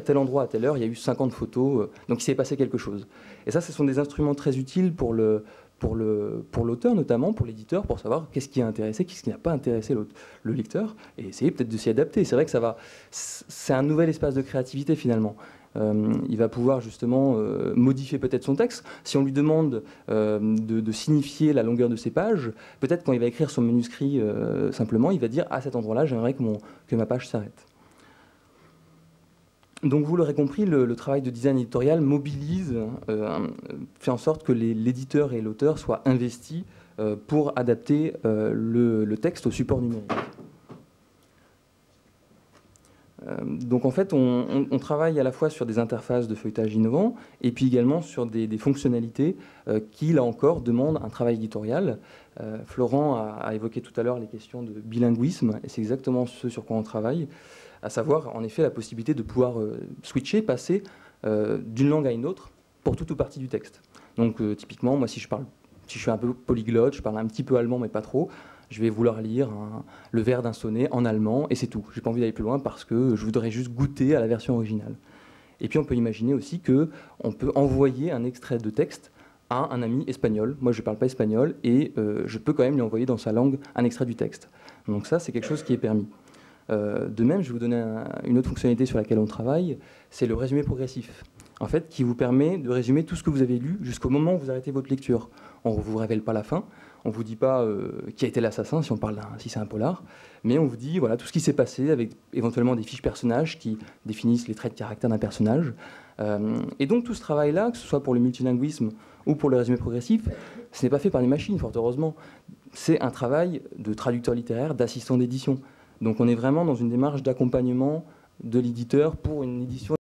tel endroit, à telle heure, il y a eu 50 photos, donc il s'est passé quelque chose. Et ça, ce sont des instruments très utiles pour l'auteur notamment, pour l'éditeur, pour savoir qu'est-ce qui a intéressé, qu'est-ce qui n'a pas intéressé le lecteur, et essayer peut-être de s'y adapter. C'est vrai que c'est un nouvel espace de créativité finalement. Il va pouvoir justement modifier peut-être son texte. Si on lui demande de signifier la longueur de ses pages, peut-être quand il va écrire son manuscrit simplement, il va dire à cet endroit-là, j'aimerais que ma page s'arrête. Donc vous l'aurez compris, le travail de design éditorial mobilise, fait en sorte que l'éditeur et l'auteur soient investis pour adapter le texte au support numérique. Donc en fait, on travaille à la fois sur des interfaces de feuilletage innovants et puis également sur des fonctionnalités qui, là encore, demandent un travail éditorial. Florent a évoqué tout à l'heure les questions de bilinguisme, et c'est exactement ce sur quoi on travaille, à savoir en effet la possibilité de pouvoir switcher, passer d'une langue à une autre pour toute ou partie du texte. Donc typiquement, moi si je suis un peu polyglotte, je parle un petit peu allemand mais pas trop, je vais vouloir lire le vers d'un sonnet en allemand et c'est tout. J'ai pas envie d'aller plus loin parce que je voudrais juste goûter à la version originale. Et puis on peut imaginer aussi qu'on peut envoyer un extrait de texte à un ami espagnol. Moi je ne parle pas espagnol et je peux quand même lui envoyer dans sa langue un extrait du texte. Donc ça c'est quelque chose qui est permis. De même, je vais vous donner une autre fonctionnalité sur laquelle on travaille, c'est le résumé progressif, en fait, qui vous permet de résumer tout ce que vous avez lu jusqu'au moment où vous arrêtez votre lecture. On ne vous révèle pas la fin, on ne vous dit pas qui a été l'assassin si c'est un polar, mais on vous dit voilà, tout ce qui s'est passé avec éventuellement des fiches personnages qui définissent les traits de caractère d'un personnage. Et donc tout ce travail-là, que ce soit pour le multilinguisme ou pour le résumé progressif, ce n'est pas fait par les machines, fort heureusement. C'est un travail de traducteur littéraire, d'assistant d'édition. Donc on est vraiment dans une démarche d'accompagnement de l'éditeur pour une édition